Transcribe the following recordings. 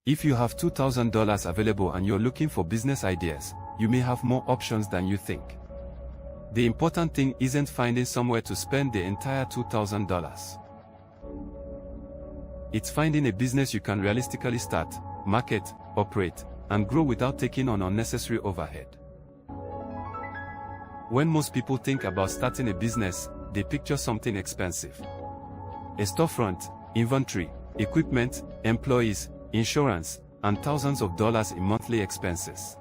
If you have $2,000 available and you're looking for business ideas, you may have more options than you think. The important thing isn't finding somewhere to spend the entire $2,000. It's finding a business you can realistically start, market, operate, and grow without taking on unnecessary overhead. When most people think about starting a business, they picture something expensive. A storefront, inventory, equipment, employees, insurance, and thousands of dollars in monthly expenses.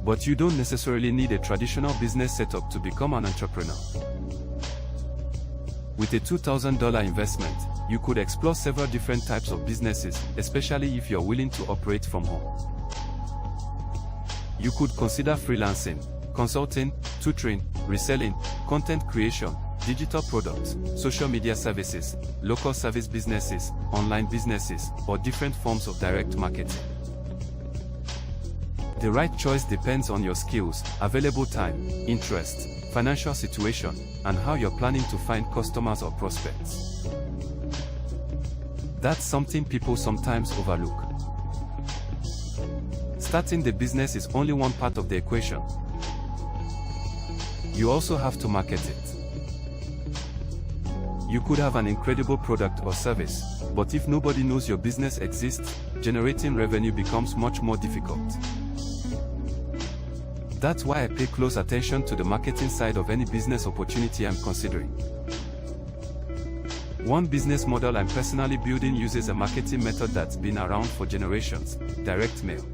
But you don't necessarily need a traditional business setup to become an entrepreneur. With a $2,000 investment, you could explore several different types of businesses, especially if you're willing to operate from home. You could consider freelancing, consulting, tutoring, reselling, content creation, digital products, social media services, local service businesses, online businesses, or different forms of direct marketing. The right choice depends on your skills, available time, interest, financial situation, and how you're planning to find customers or prospects. That's something people sometimes overlook. Starting the business is only one part of the equation. You also have to market it. You could have an incredible product or service, but if nobody knows your business exists, generating revenue becomes much more difficult. That's why I pay close attention to the marketing side of any business opportunity I'm considering. One business model I'm personally building uses a marketing method that's been around for generations: direct mail.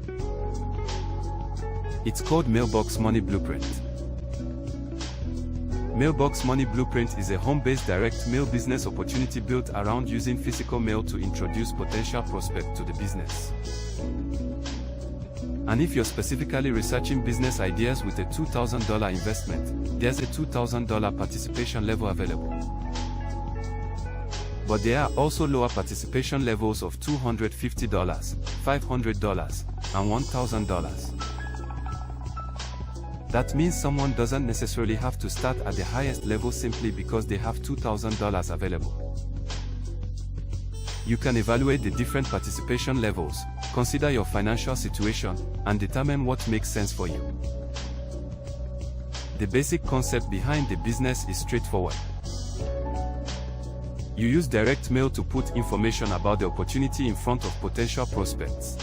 It's called Mailbox Money Blueprint. Mailbox Money Blueprint is a home-based direct mail business opportunity built around using physical mail to introduce potential prospects to the business. And if you're specifically researching business ideas with a $2,000 investment, there's a $2,000 participation level available. But there are also lower participation levels of $250, $500, and $1,000. That means someone doesn't necessarily have to start at the highest level simply because they have $2,000 available. You can evaluate the different participation levels, consider your financial situation, and determine what makes sense for you. The basic concept behind the business is straightforward. You use direct mail to put information about the opportunity in front of potential prospects.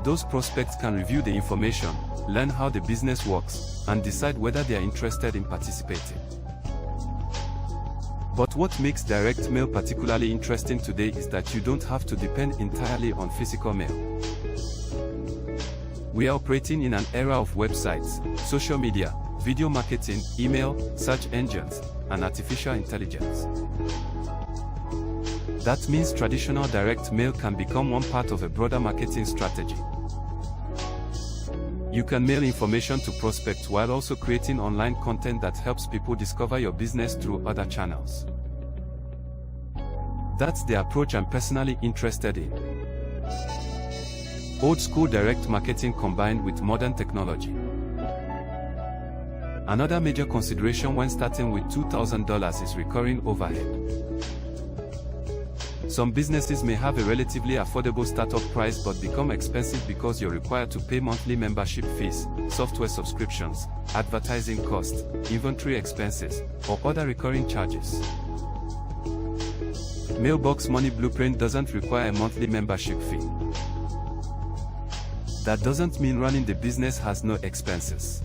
Those prospects can review the information, learn how the business works, and decide whether they are interested in participating. But what makes direct mail particularly interesting today is that you don't have to depend entirely on physical mail. We are operating in an era of websites, social media, video marketing, email, search engines, and artificial intelligence. That means traditional direct mail can become one part of a broader marketing strategy. You can mail information to prospects while also creating online content that helps people discover your business through other channels. That's the approach I'm personally interested in. Old school direct marketing combined with modern technology. Another major consideration when starting with $2,000 is recurring overhead. Some businesses may have a relatively affordable startup price but become expensive because you're required to pay monthly membership fees, software subscriptions, advertising costs, inventory expenses, or other recurring charges. Mailbox Money Blueprint doesn't require a monthly membership fee. That doesn't mean running the business has no expenses.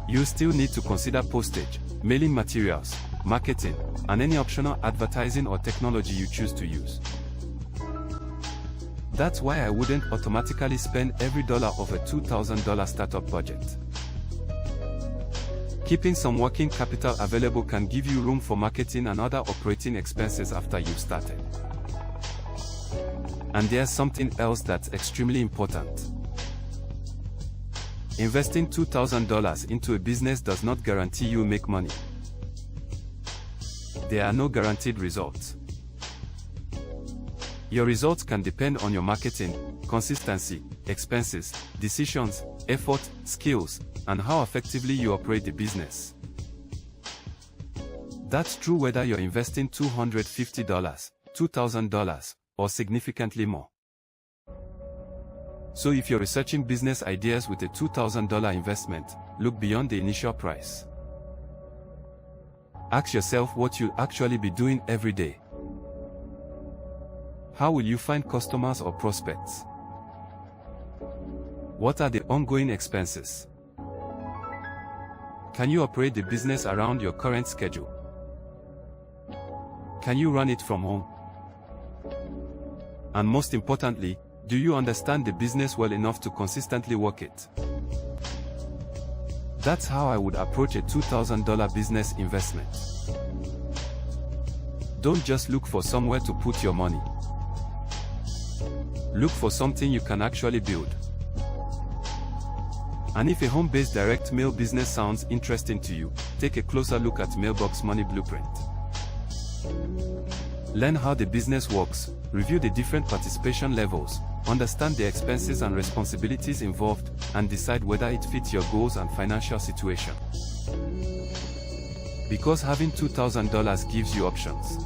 You still need to consider postage, mailing materials, marketing, and any optional advertising or technology you choose to use. That's why I wouldn't automatically spend every dollar of a $2,000 startup budget. Keeping some working capital available can give you room for marketing and other operating expenses after you've started. And there's something else that's extremely important. Investing $2,000 into a business does not guarantee you'll make money. There are no guaranteed results. Your results can depend on your marketing, consistency, expenses, decisions, effort, skills, and how effectively you operate the business. That's true whether you're investing $250, $2,000, or significantly more. So if you're researching business ideas with a $2,000 investment, look beyond the initial price. Ask yourself what you'll actually be doing every day. How will you find customers or prospects? What are the ongoing expenses? Can you operate the business around your current schedule? Can you run it from home? And most importantly, do you understand the business well enough to consistently work it? That's how I would approach a $2,000 business investment. Don't just look for somewhere to put your money. Look for something you can actually build. And if a home-based direct mail business sounds interesting to you, take a closer look at Mailbox Money Blueprint. Learn how the business works, review the different participation levels, understand the expenses and responsibilities involved, and decide whether it fits your goals and financial situation. Because having $2,000 gives you options.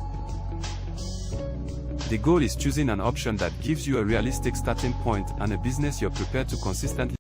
The goal is choosing an option that gives you a realistic starting point and a business you're prepared to consistently